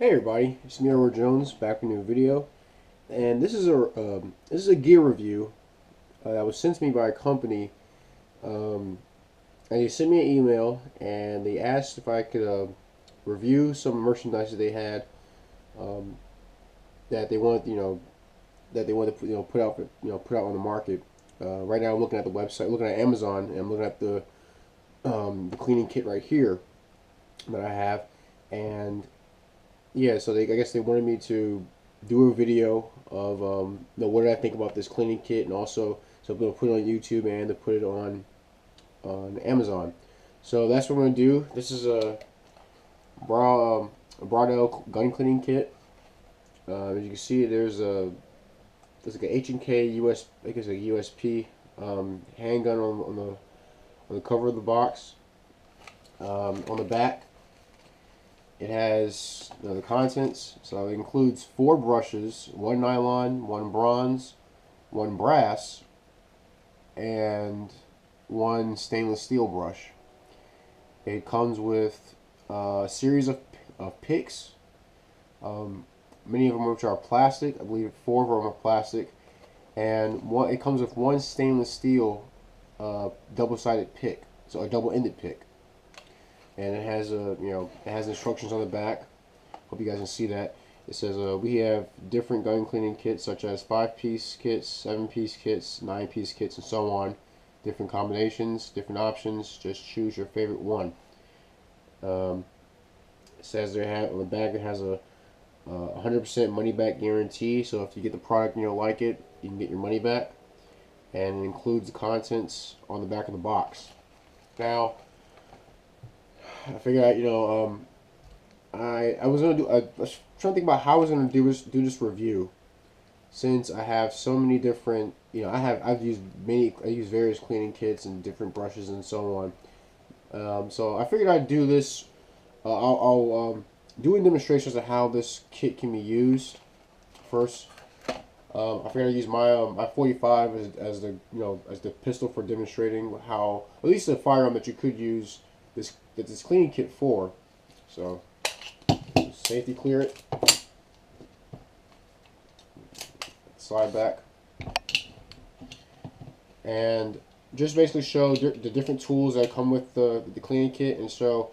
Hey everybody, it's me, Edward Jones, back with a new video, and this is a gear review that was sent to me by a company, um, and they sent me an email and they asked if I could review some merchandise that they had um, that they wanted, that they wanted to put out on the market. Right now, I'm looking at the website, looking at Amazon, and I'm looking at the cleaning kit right here that I have, and yeah, so I guess they wanted me to do a video of what did I think about this cleaning kit, and also so I'm gonna put it on YouTube and to put it on Amazon. So that's what I'm gonna do. This is a Braudel gun cleaning kit. As you can see, there's like a H&K US, I think it's a USP handgun on the cover of the box. On the back, it has the contents, so it includes 4 brushes, 1 nylon, 1 bronze, 1 brass, and 1 stainless steel brush. It comes with a series of picks, many of them which are plastic. I believe 4 of them are plastic, and it comes with 1 stainless steel double-sided pick, so a double-ended pick. And it has it has instructions on the back. Hope you guys can see that. It says we have different gun cleaning kits such as 5-piece kits, 7-piece kits, 9-piece kits, and so on. Different combinations, different options. Just choose your favorite one. It says on the back it has a 100% money back guarantee. So if you get the product and you don't like it, you can get your money back. And it includes the contents on the back of the box. Now, I figured out, I was gonna I was trying to think about how I was gonna do this review, since I have so many different, I've used various cleaning kits and different brushes and so on. So I figured I'd do this. I'll doing demonstrations of how this kit can be used first. I figured I'd use my 45 as the pistol for demonstrating how, at least a firearm that you could use this cleaning kit for. So safety clear it, slide back, and just basically show the different tools that come with the cleaning kit, and show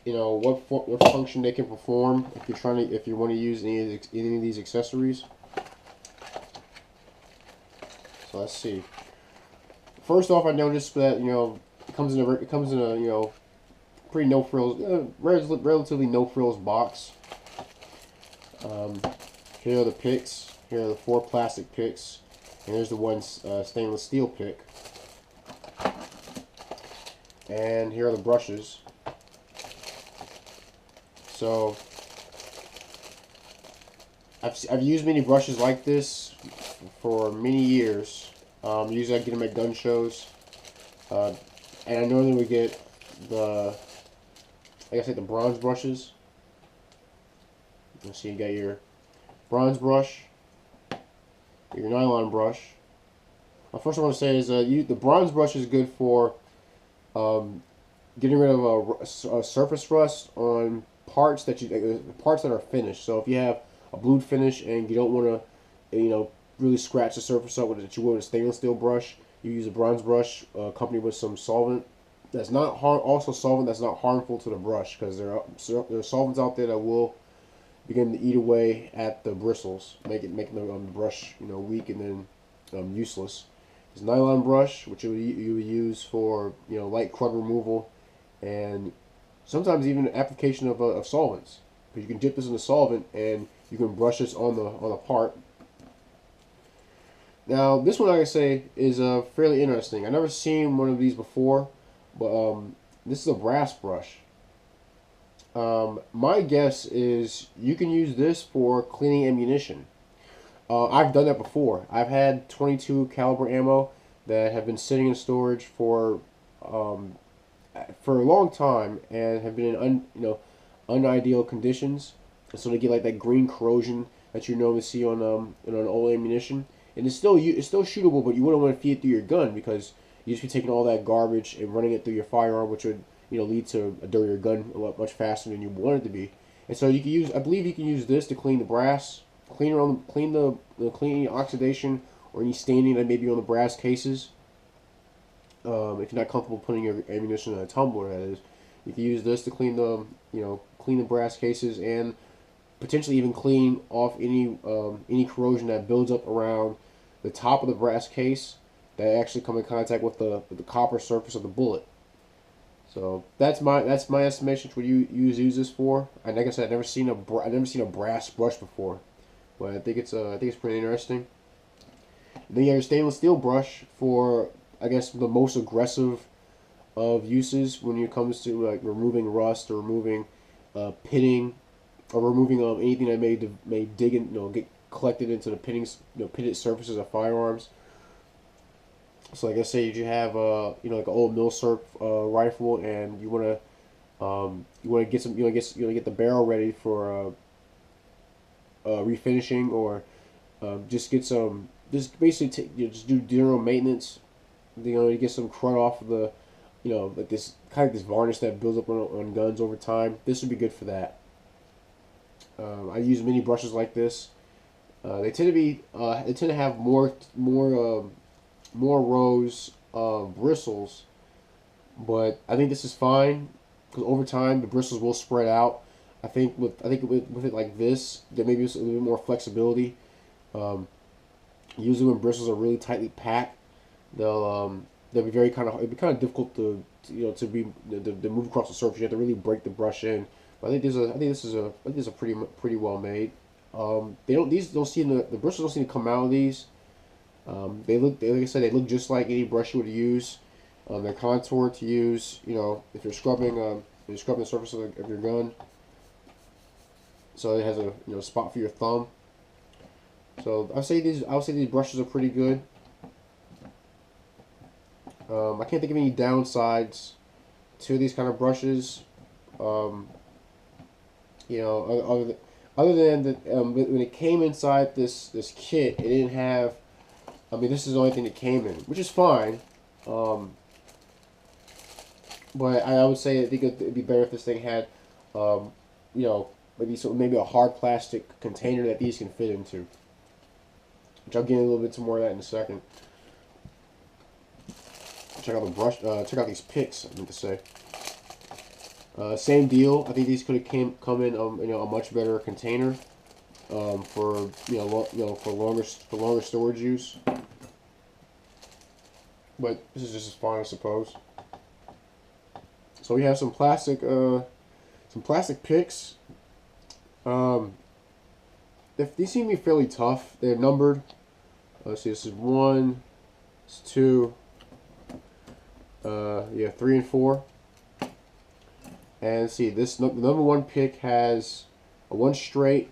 what function they can perform if you want to use any of these accessories. So let's see. First off, I noticed that it comes in a pretty no frills, relatively no frills box. Here are the picks. Here are the 4 plastic picks, and here's the 1 stainless steel pick. And here are the brushes. So I've used many brushes like this for many years. Usually I get them at gun shows, and I normally would get the bronze brushes. You see, you got your bronze brush, your nylon brush. First I want to say is the bronze brush is good for getting rid of a surface rust on parts that are finished. So if you have a blued finish and you don't want to, really scratch the surface up that you would with a stainless steel brush, you use a bronze brush accompanied with some solvent that's not solvent that's not harmful to the brush, because there are solvents out there that will begin to eat away at the bristles, making the brush weak and then useless. There's nylon brush, which you would use for light crud removal, and sometimes even application of solvents, because you can dip this in the solvent and you can brush this on the part. Now this one, like I say, is fairly interesting. I've never seen one of these before, but this is a brass brush. My guess is you can use this for cleaning ammunition. I've done that before. I've had 22 caliber ammo that have been sitting in storage for a long time and have been in unideal conditions, so they get like that green corrosion that you normally see on old ammunition. And it's still shootable, but you wouldn't want to feed it through your gun, because you just be taking all that garbage and running it through your firearm, which would lead to a dirtier gun a lot much faster than you want it to be. And so you can use, I believe you can use this to clean the brass, clean the oxidation or any staining that may be on the brass cases. If you're not comfortable putting your ammunition in a tumbler, that is, you can use this to clean the, clean the brass cases and potentially even clean off any corrosion that builds up around the top of the brass case that actually come in contact with the copper surface of the bullet. So that's my estimation for what you use this for. And like I said, I've never seen a brass brush before, but I think it's pretty interesting. And then you have your stainless steel brush for, I guess, the most aggressive of uses when it comes to like removing rust or removing pitting or removing anything that may dig in, get collected into the pitted surfaces of firearms. So like I say, you have like an old Milsurp rifle, and you want to get some get the barrel ready for refinishing, or just get some, just basically just do general maintenance. You get some crud off of the, like this kind of this varnish that builds up on guns over time. This would be good for that. I use mini brushes like this. They tend to have more rows of bristles, but I think this is fine because over time the bristles will spread out. I think with it like this, there may be a little bit more flexibility. Usually when bristles are really tightly packed, they'll be it'd be kind of difficult to move across the surface. You have to really break the brush in. But I think this is a pretty well made. The bristles don't seem to come out of these. Like I said, they look just like any brush you would use. They're contoured to use, if you're scrubbing the surface of your gun. So it has a spot for your thumb. So I'll say these brushes are pretty good. I can't think of any downsides to these kind of brushes. Other than that, when it came inside this kit, it didn't have. I mean, this is the only thing that came in, which is fine. But I would say I think it'd be better if this thing had, maybe a hard plastic container that these can fit into. Which I'll get a little bit more of that in a second. Check out the brush. Check out these picks. I meant to say. Same deal. I think these could have come in a much better container for longer storage use. But this is just as fine, I suppose. So we have some plastic picks. These seem to be fairly tough. They're numbered. Let's see. This is 1, this is 2. 3 and 4. And see, this the number 1 pick has a one straight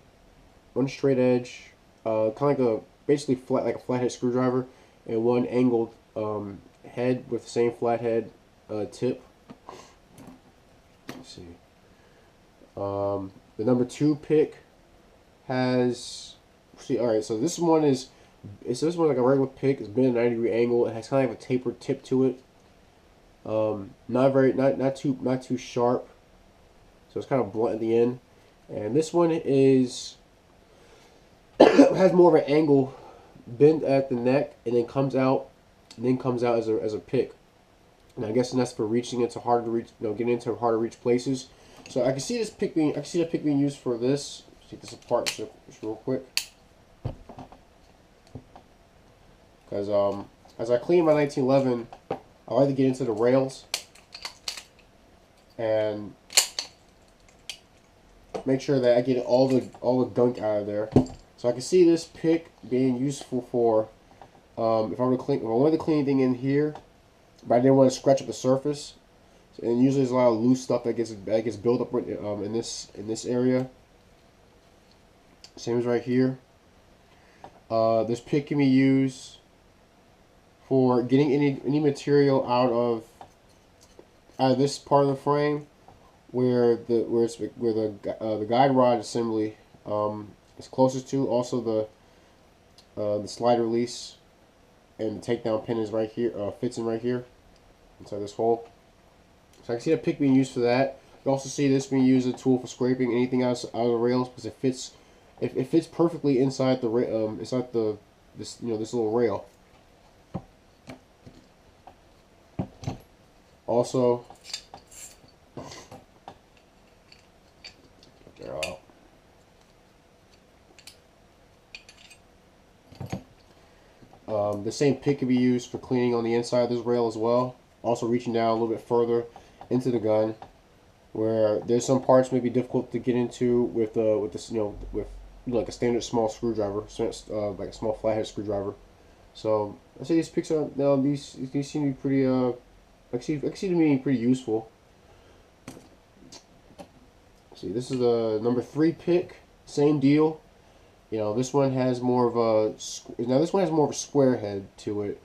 edge, kind of like basically like a flathead screwdriver, and one angled head with the same flathead tip. Let's see. The number 2 pick has, all right. So this one is like a regular pick. It's been a 90-degree angle. It has kind of like a tapered tip to it. Not too sharp. So it's kind of blunt at the end. And this one has more of an angle, bend at the neck, and then comes out as a pick. And I guess that's for reaching into harder to reach, getting into harder to reach places. So I can see that pick being used for this. Let's take this apart just real quick. Because as I clean my 1911, I like to get into the rails and make sure that I get all the gunk out of there. So I can see this pick being useful for if I wanted to clean anything in here, but I didn't want to scratch up the surface. And usually there's a lot of loose stuff that gets built up in this area. Same as right here. This pick can be used for getting any material out of this part of the frame where the guide rod assembly is closest to. Also the slide release and the takedown pin is right here. Fits in right here inside this hole. So I can see that pick being used for that. You also see this being used as a tool for scraping anything out of the rails because it fits perfectly inside this this little rail. Also, they're out. The same pick can be used for cleaning on the inside of this rail as well. Also reaching down a little bit further into the gun, where there's some parts may be difficult to get into with this with like a standard small screwdriver, like a small flathead screwdriver. So I say these picks are now these seem to be pretty I can see them being pretty useful. See, this is the number 3 pick, same deal. You know, this one has more of a square head to it,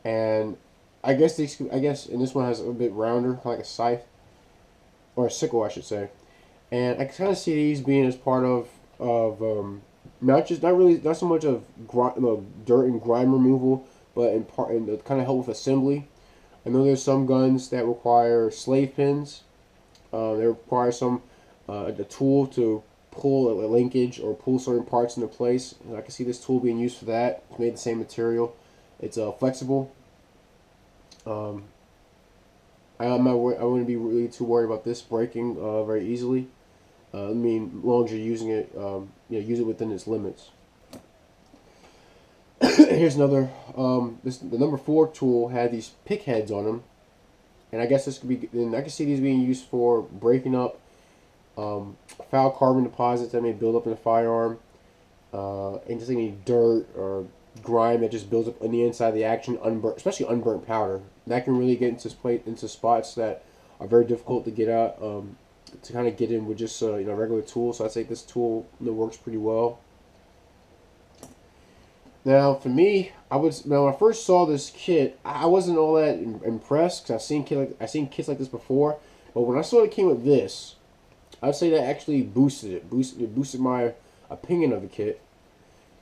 and I guess and this one has a bit rounder, kind of like a scythe or a sickle, I should say. And I kind of see these being as part of not so much of dirt and grime removal, but in kind of help with assembly. I know there's some guns that require slave pins. They require a tool to pull a linkage or pull certain parts into place. And I can see this tool being used for that. It's made the same material. It's flexible. I wouldn't be really too worried about this breaking very easily. I mean, as long as you're using it, use it within its limits. Here's another. The number 4 tool had these pick heads on them, and I guess this could be. And I can see these being used for breaking up foul carbon deposits that may build up in a firearm, and just any dirt or grime that just builds up on the inside of the action, especially unburnt powder. That can really get into spots that are very difficult to get out. To kind of get in with just a regular tool. So I'd say this tool works pretty well. Now, for me, when I first saw this kit, I wasn't all that impressed because I've seen kits like this before. But when I saw it came with this, I'd say that actually boosted it. Boosted my opinion of the kit.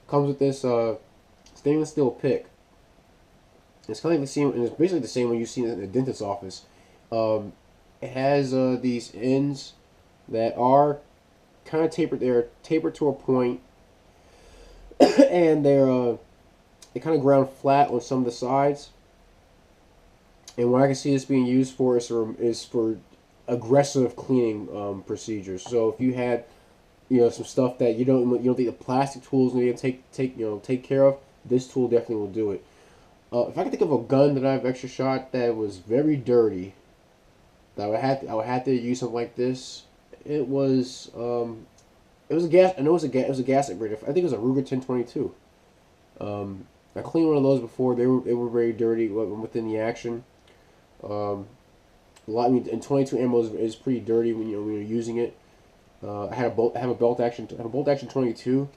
Comes with this stainless steel pick. It's kind of like the same, and it's basically the same one you see in the dentist's office. It has these ends that are kind of tapered. They're tapered to a point, and they kind of ground flat on some of the sides. And what I can see this being used for is for aggressive cleaning procedures. So if you had some stuff that you don't think the plastic tools need to take care of, this tool definitely will do it. If I could think of a gun that I've extra shot that was very dirty, that I would have to use something like this. It was a gas. I know it was a gas upgrade. I think it was a Ruger 1022. I cleaned one of those before. They were very dirty within the action. And 22 ammo is pretty dirty when you're using it. I have a bolt action 22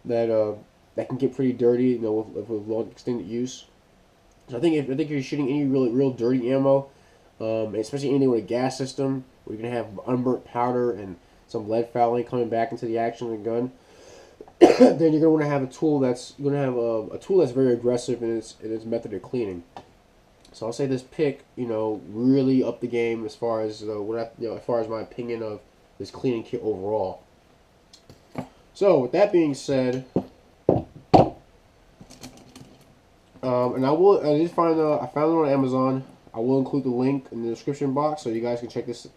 that can get pretty dirty, with long extended use. So I think if you're shooting any real dirty ammo, especially anything with a gas system, where you're gonna have unburnt powder and some lead fouling coming back into the action of the gun, then you're gonna want to have a tool that's very aggressive in its method of cleaning. So I'll say this pick, really upped the game as far as as far as my opinion of this cleaning kit overall. So with that being said, and I found it on Amazon. I will include the link in the description box so you guys can check this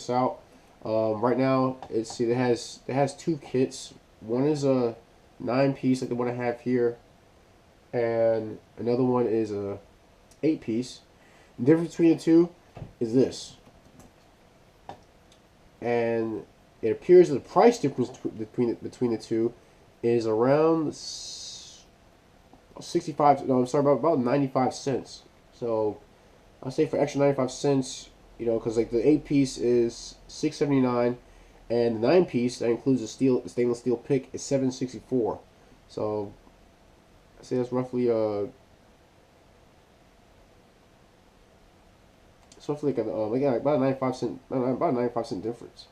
out. Right now, it has 2 kits. One is a 9-piece like the one I have here, and another one is a 8-piece. The difference between the two is this, and it appears that the price difference between the two is around 65. No, I'm sorry, about 95 cents. So I'll say for extra 95 cents, because like the 8-piece is $6.79, and the 9-piece that includes the stainless steel pick is $7.64. So I say that's roughly like about a 95 cent difference.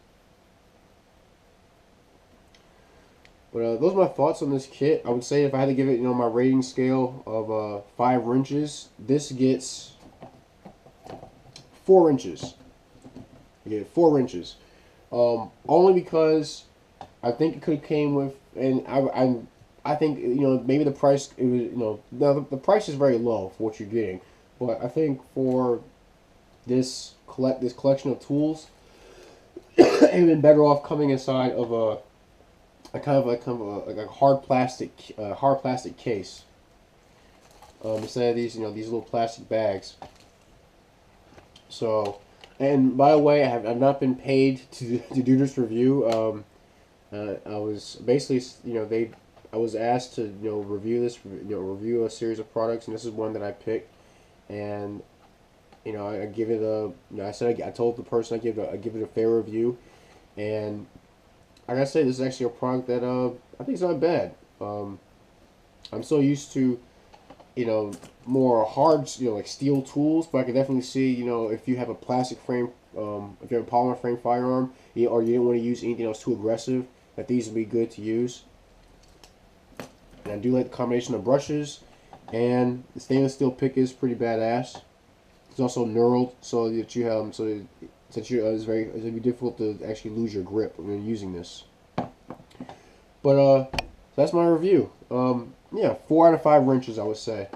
But those are my thoughts on this kit. I would say if I had to give it, my rating scale of 5 wrenches, this gets 4 wrenches. I gave it 4 wrenches. Only because I think it could have came with, and I think maybe the price it was the price is very low for what you're getting, but I think for this collection of tools, it would have been better off coming inside of a like a hard plastic case, instead of these little plastic bags. So, and by the way, I've not been paid to do this review. I was basically I was asked to review a series of products, and this is one that I picked, and I give it a I said I told the person I give it a fair review, and I gotta say this is actually a product that I think is not bad. I'm so used to more hard like steel tools, but I can definitely see if you have a plastic frame, if you have a polymer frame firearm, or you didn't want to use anything else too aggressive, that these would be good to use. And I do like the combination of brushes, and the stainless steel pick is pretty badass. It's also knurled, so that you have it's gonna be difficult to actually lose your grip when you're using this. But that's my review. Yeah, 4 out of 5 wrenches, I would say.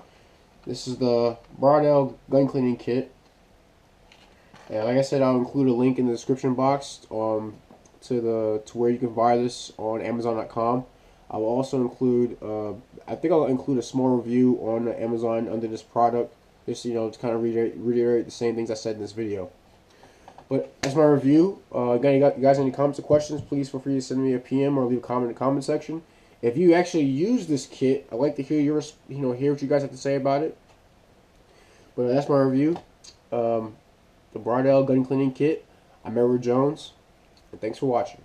This is the Braudel gun cleaning kit, and like I said, I'll include a link in the description box to where you can buy this on Amazon.com. I will also include I think I'll include a small review on Amazon under this product, just to kind of reiterate the same things I said in this video. But that's my review. Again, you guys have any comments or questions, please feel free to send me a PM or leave a comment in the comment section. If you actually use this kit, I'd like to hear hear what you guys have to say about it. But that's my review. The Braudel gun cleaning kit. I'm Edward Jones, and thanks for watching.